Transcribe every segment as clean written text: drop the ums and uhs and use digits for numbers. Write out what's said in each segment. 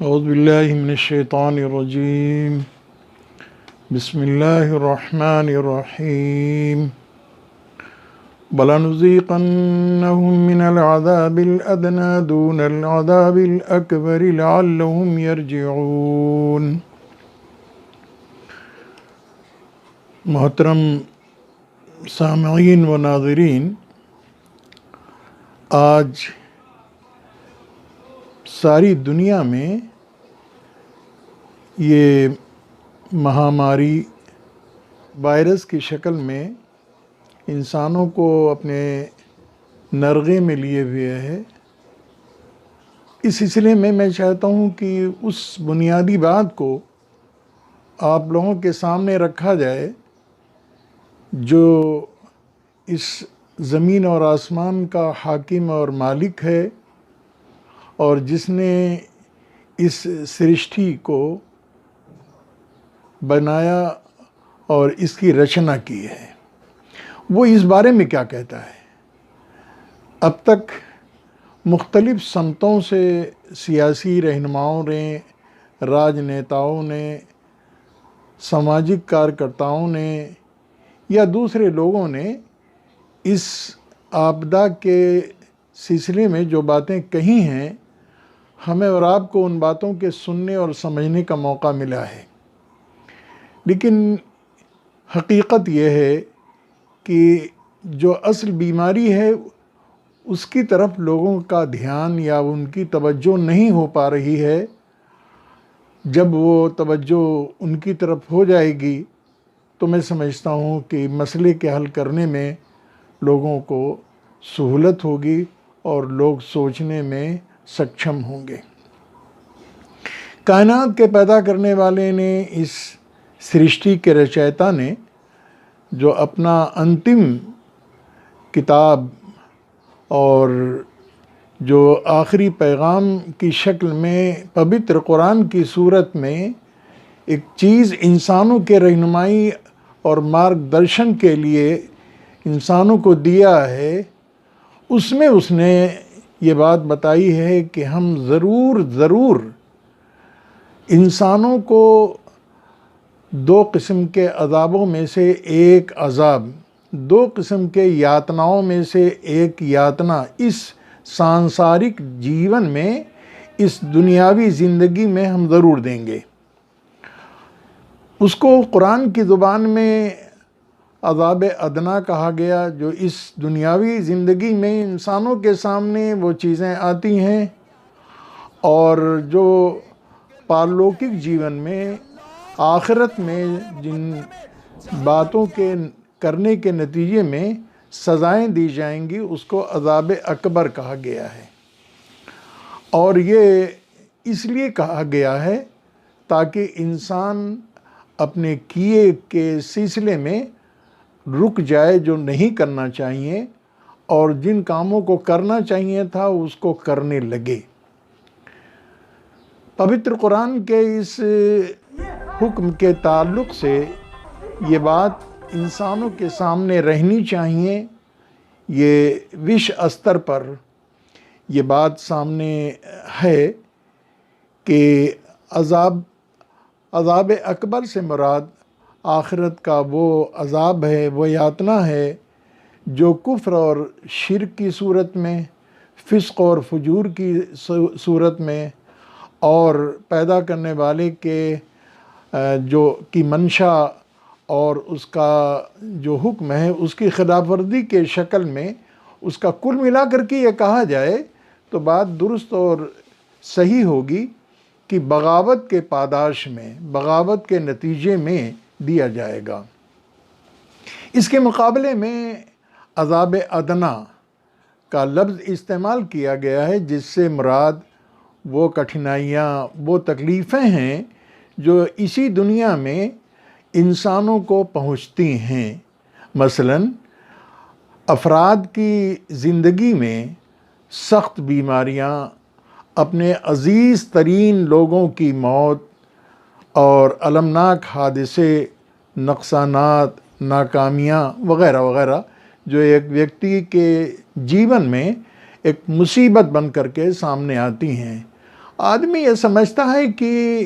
اعوذ باللہ من الشیطان الرجیم بسم اللہ الرحمن الرحیم وَلَنُذِيقَنَّهُم مِّنَ الْعَذَابِ الْأَدْنَىٰ دُونَ الْعَذَابِ الْأَكْبَرِ لَعَلَّهُمْ يَرْجِعُونَ۔ محترم سامعین و ناظرین، آج ساری دنیا میں یہ مہاماری وائرس کی شکل میں انسانوں کو اپنے نرغے میں لیے ہوئے ہے۔ اس سلسلے میں چاہتا ہوں کہ اس بنیادی بات کو آپ لوگوں کے سامنے رکھا جائے جو اس زمین اور آسمان کا حاکم اور مالک ہے، اور جس نے اس سرشٹی کو بنایا اور اس کی رچنا کی ہے۔ وہ اس بارے میں کیا کہتا ہے؟ اب تک مختلف سمتوں سے سیاسی رہنماؤں نے، راجنیتاؤں نے، سماجک کارکرتاؤں نے یا دوسرے لوگوں نے اس آپدا کے سلسلے میں جو باتیں کہی ہیں، ہمیں اور آپ کو ان باتوں کے سننے اور سمجھنے کا موقع ملا ہے۔ لیکن حقیقت یہ ہے کہ جو اصل بیماری ہے اس کی طرف لوگوں کا دھیان یا ان کی توجہ نہیں ہو پا رہی ہے۔ جب وہ توجہ ان کی طرف ہو جائے گی تو میں سمجھتا ہوں کہ مسئلے کے حل کرنے میں لوگوں کو سہولت ہوگی اور لوگ سوچنے میں سکچھم ہوں گے۔ کائنات کے پیدا کرنے والے نے، اس سرشٹی کے رچیتا نے، جو اپنا انتم کتاب اور جو آخری پیغام کی شکل میں پوتر قرآن کی صورت میں ایک چیز انسانوں کے رہنمائی اور مارگ درشن کے لیے انسانوں کو دیا ہے، اس میں اس نے یہ بات بتائی ہے کہ ہم ضرور انسانوں کو دو قسم کے عذابوں میں سے ایک عذاب، دو قسم کے یاتناؤں میں سے ایک یاتنا اس سانسارک جیون میں، اس دنیاوی زندگی میں ہم ضرور دیں گے۔ اس کو قرآن کی زبان میں عذاب ادنا کہا گیا، جو اس دنیاوی زندگی میں انسانوں کے سامنے وہ چیزیں آتی ہیں اور جو پارلوکک جیون میں، آخرت میں جن باتوں کے کرنے کے نتیجے میں سزائیں دی جائیں گی، اس کو عذاب اکبر کہا گیا ہے۔ اور یہ اس لیے کہا گیا ہے تاکہ انسان اپنے کیے کے سلسلے میں رک جائے جو نہیں کرنا چاہیے، اور جن کاموں کو کرنا چاہیے تھا اس کو کرنے لگے۔ پوتر قرآن کے اس حکم کے تعلق سے یہ بات انسانوں کے سامنے رہنی چاہیے، یہ وش استر پر یہ بات سامنے ہے کہ عذاب اکبر سے مراد آخرت کا وہ عذاب ہے، وہ یاتنا ہے جو کفر اور شرک کی صورت میں، فسق اور فجور کی صورت میں، اور پیدا کرنے والے کے جو کی منشا اور اس کا جو حکم ہے اس کی خلاف ورزی کے شکل میں، اس کا کل ملا کر کے یہ کہا جائے تو بات درست اور صحیح ہوگی کہ بغاوت کے پاداش میں، بغاوت کے نتیجے میں دیا جائے گا۔ اس کے مقابلے میں عذاب ادنا کا لفظ استعمال کیا گیا ہے، جس سے مراد وہ کٹھنائیاں، وہ تکلیفیں ہیں جو اسی دنیا میں انسانوں کو پہنچتی ہیں۔ مثلاً افراد کی زندگی میں سخت بیماریاں، اپنے عزیز ترین لوگوں کی موت اور المناک حادثے، نقصانات، ناکامیاں وغیرہ وغیرہ جو ایک ویکتی کے جیون میں ایک مصیبت بن کر کے سامنے آتی ہیں، آدمی یہ سمجھتا ہے کہ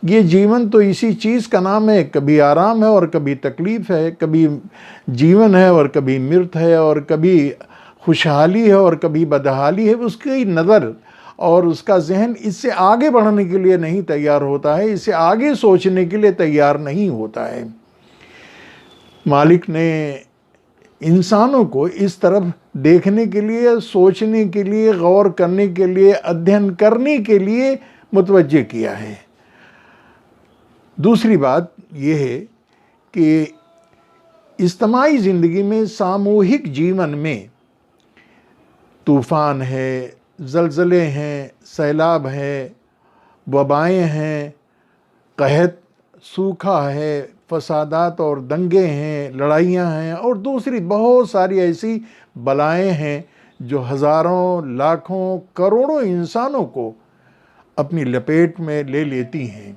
یہ جیون تو اسی چیز کا نام ہے، کبھی آرام ہے اور کبھی تکلیف ہے، کبھی جیون ہے اور کبھی مرت ہے، اور کبھی خوشحالی ہے اور کبھی بدحالی ہے۔ اس کی نظر اور اس کا ذہن اس سے آگے بڑھنے کے لیے نہیں تیار ہوتا ہے، اس سے آگے سوچنے کے لیے تیار نہیں ہوتا ہے۔ مالک نے انسانوں کو اس طرف دیکھنے کے لیے، سوچنے کے لیے، غور کرنے کے لیے، ادھین کرنے کے لیے متوجہ کیا ہے۔ دوسری بات یہ ہے کہ اجتماعی زندگی میں، ساموہک جیون میں طوفان ہے، زلزلے ہیں، سیلاب ہے، وبائیں ہیں، قحط، سوکھا ہے، فسادات اور دنگے ہیں، لڑائیاں ہیں، اور دوسری بہت ساری ایسی بلائیں ہیں جو ہزاروں، لاکھوں، کروڑوں انسانوں کو اپنی لپیٹ میں لے لیتی ہیں۔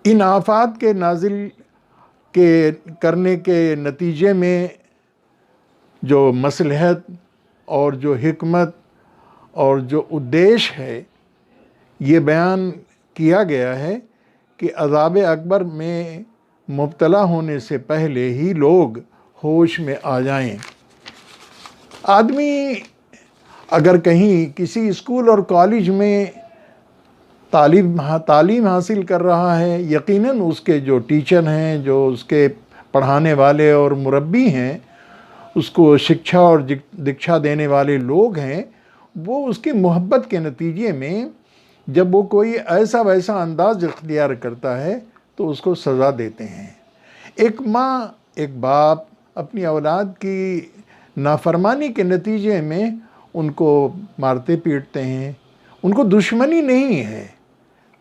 ان آفات کے نازل کرنے کے نتیجے میں جو مصلحت اور جو حکمت اور جو ادیش ہے، یہ بیان کیا گیا ہے کہ عذاب اکبر میں مبتلا ہونے سے پہلے ہی لوگ ہوش میں آ جائیں۔ آدمی اگر کہیں کسی اسکول اور کالج میں تعلیم حاصل کر رہا ہے، یقیناً اس کے جو ٹیچر ہیں، جو اس کے پڑھانے والے اور مربی ہیں، اس کو شکشا اور دکشا دینے والے لوگ ہیں، وہ اس کی محبت کے نتیجے میں جب وہ کوئی ایسا ویسا انداز اختیار کرتا ہے تو اس کو سزا دیتے ہیں۔ ایک ماں، ایک باپ اپنی اولاد کی نافرمانی کے نتیجے میں ان کو مارتے پیٹتے ہیں۔ ان کو دشمنی نہیں ہے،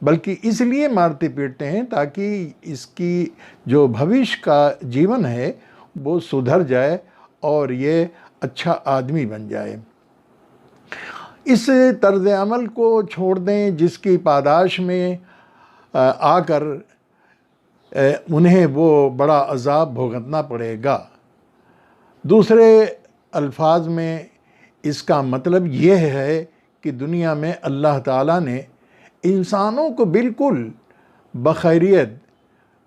بلکہ اس لیے مارتے پیٹتے ہیں تاکہ اس کی جو بھوش کا جیون ہے وہ سدھر جائے اور یہ اچھا آدمی بن جائے۔ اس طرز عمل کو چھوڑ دیں جس کی پاداش میں آ کر انہیں وہ بڑا عذاب بھگتنا پڑے گا۔ دوسرے الفاظ میں اس کا مطلب یہ ہے کہ دنیا میں اللہ تعالیٰ نے انسانوں کو بالکل بخیریت،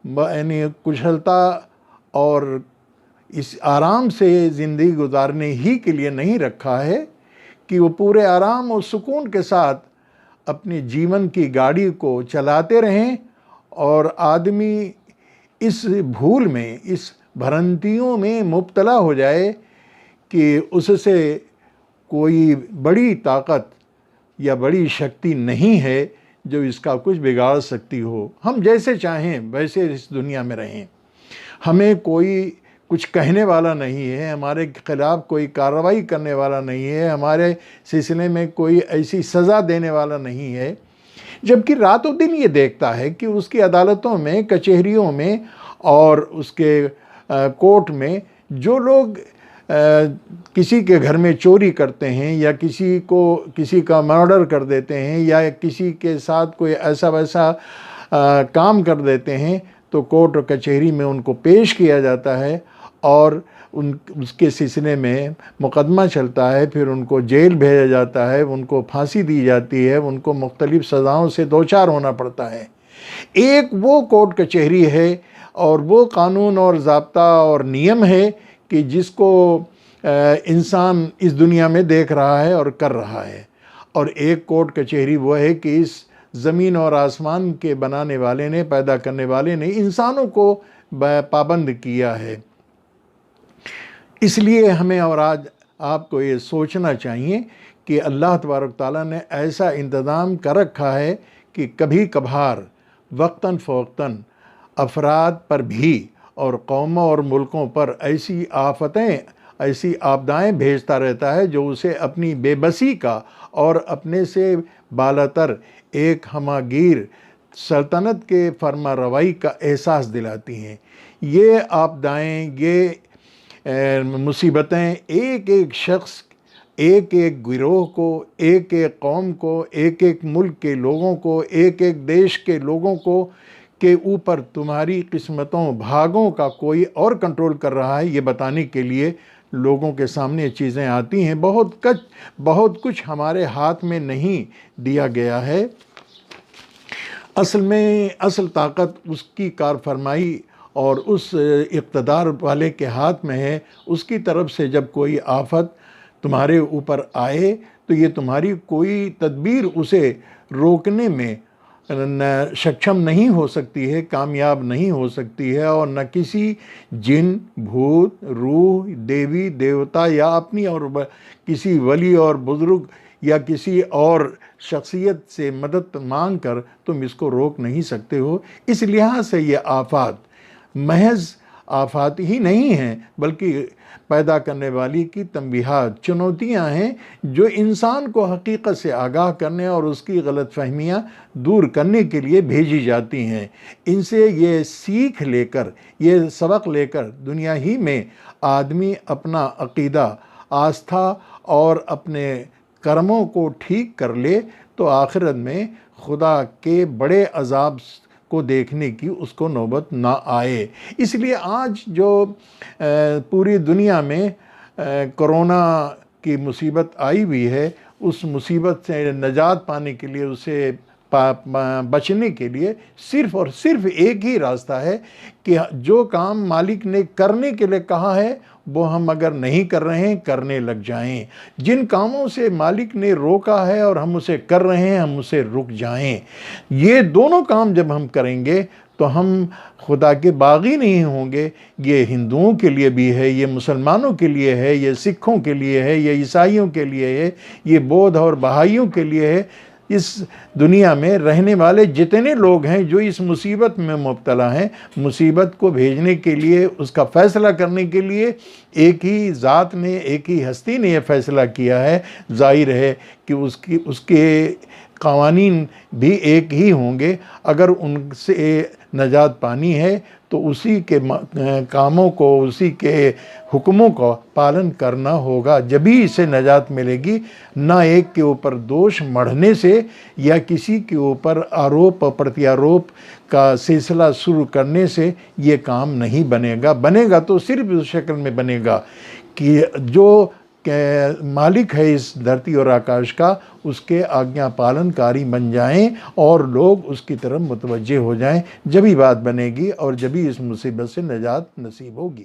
یعنی کشلتا اور اس آرام سے زندگی گزارنے ہی کے لیے نہیں رکھا ہے کہ وہ پورے آرام اور سکون کے ساتھ اپنی جیون کی گاڑی کو چلاتے رہیں، اور آدمی اس بھول میں، اس بھرنتیوں میں مبتلا ہو جائے کہ اس سے کوئی بڑی طاقت یا بڑی شکتی نہیں ہے جو اس کا کچھ بگاڑ سکتی ہو۔ ہم جیسے چاہیں ویسے اس دنیا میں رہیں، ہمیں کوئی کچھ کہنے والا نہیں ہے، ہمارے خلاف کوئی کارروائی کرنے والا نہیں ہے، ہمارے سلسلے میں کوئی ایسی سزا دینے والا نہیں ہے۔ جبکہ رات و دن یہ دیکھتا ہے کہ اس کی عدالتوں میں، کچہریوں میں اور اس کے کورٹ میں جو لوگ کسی کے گھر میں چوری کرتے ہیں یا کسی کا مرڈر کر دیتے ہیں یا کسی کے ساتھ کوئی ایسا ویسا کام کر دیتے ہیں، تو کورٹ اور کچہری میں ان کو پیش کیا جاتا ہے اور اس کے سلسلے میں مقدمہ چلتا ہے، پھر ان کو جیل بھیجا جاتا ہے، ان کو پھانسی دی جاتی ہے، ان کو مختلف سزاؤں سے دوچار ہونا پڑتا ہے۔ ایک وہ کورٹ کچہری ہے اور وہ قانون اور ضابطہ اور نیم ہے کہ جس کو انسان اس دنیا میں دیکھ رہا ہے اور کر رہا ہے، اور ایک کورٹ کچہری وہ ہے کہ اس زمین اور آسمان کے بنانے والے نے، پیدا کرنے والے نے انسانوں کو پابند کیا ہے۔ اس لیے ہمیں اور آج آپ کو یہ سوچنا چاہیے کہ اللہ تبارک تعالیٰ نے ایسا انتظام کر رکھا ہے کہ کبھی کبھار وقتاً فوقتاً افراد پر بھی اور قوموں اور ملکوں پر ایسی آفتیں، ایسی آپدائیں بھیجتا رہتا ہے جو اسے اپنی بے بسی کا اور اپنے سے بالاتر ایک ہماگیر سلطنت کے فرما روائی کا احساس دلاتی ہیں۔ یہ آپدائیں، یہ مصیبتیں ایک ایک شخص، ایک ایک گروہ کو، ایک ایک قوم کو، ایک ایک ملک کے لوگوں کو، ایک ایک دیش کے لوگوں کو کے اوپر تمہاری قسمتوں، بھاگوں کا کوئی اور کنٹرول کر رہا ہے، یہ بتانے کے لیے لوگوں کے سامنے چیزیں آتی ہیں، بہت کچھ ہمارے ہاتھ میں نہیں دیا گیا ہے۔ اصل طاقت اس کی کار فرمائی اور اس اقتدار والے کے ہاتھ میں ہے۔ اس کی طرف سے جب کوئی آفت تمہارے اوپر آئے تو یہ تمہاری کوئی تدبیر اسے روکنے میں سکچم نہیں ہو سکتی ہے، کامیاب نہیں ہو سکتی ہے، اور نہ کسی جن، بھوت، روح، دیوی دیوتا یا اپنی اور کسی ولی اور بزرگ یا کسی اور شخصیت سے مدد مانگ کر تم اس کو روک نہیں سکتے ہو۔ اس لحاظ سے یہ آفات محض آفات ہی نہیں ہیں، بلکہ پیدا کرنے والی کی تنبیہات، چنوتیاں ہیں جو انسان کو حقیقت سے آگاہ کرنے اور اس کی غلط فہمیاں دور کرنے کے لیے بھیجی جاتی ہیں۔ ان سے یہ سیکھ لے کر، یہ سبق لے کر دنیا ہی میں آدمی اپنا عقیدہ، آستھا اور اپنے کرموں کو ٹھیک کر لے تو آخرت میں خدا کے بڑے عذاب کو دیکھنے کی اس کو نوبت نہ آئے۔ اس لیے آج جو پوری دنیا میں کرونا کی مصیبت آئی ہوئی ہے، اس مصیبت سے نجات پانے کے لیے، اسے بچنے کے لیے صرف اور صرف ایک ہی راستہ ہے کہ جو کام مالک نے کرنے کے لیے کہا ہے وہ ہم اگر نہیں کر رہے ہیں کرنے لگ جائیں۔ جن کاموں سے مالک نے روکا ہے اور ہم اسے کر رہے ہیں ہم اسے رک جائیں۔ یہ دونوں کام جب ہم کریں گے تو ہم خدا کے باغی نہیں ہوں گے۔ یہ ہندوؤں کے لیے بھی ہے، یہ مسلمانوں کے لیے ہے، یہ سکھوں کے لیے ہے، یہ عیسائیوں کے لیے ہے، یہ بودھ اور بہائیوں کے لیے ہے۔ اس دنیا میں رہنے والے جتنے لوگ ہیں جو اس مصیبت میں مبتلا ہیں، مصیبت کو بھیجنے کے لیے، اس کا فیصلہ کرنے کے لیے ایک ہی ذات نے، ایک ہی ہستی نے یہ فیصلہ کیا ہے۔ ظاہر ہے کہ اس کے قوانین بھی ایک ہی ہوں گے۔ اگر ان سے نجات پانی ہے تو اسی کے کاموں کو، اسی کے حکموں کا پالن کرنا ہوگا، جبھی اسے نجات ملے گی۔ نہ ایک کے اوپر دوش مڑھنے سے یا کسی کے اوپر آروپ پرتیاروپ کا سلسلہ شروع کرنے سے یہ کام نہیں بنے گا۔ بنے گا تو صرف اس شکل میں بنے گا کہ جو مالک ہے اس دھرتی اور آکاش کا، اس کے آگیا پالن کاری بن جائیں اور لوگ اس کی طرف متوجہ ہو جائیں، جبھی بات بنے گی اور جبھی اس مصیبت سے نجات نصیب ہوگی۔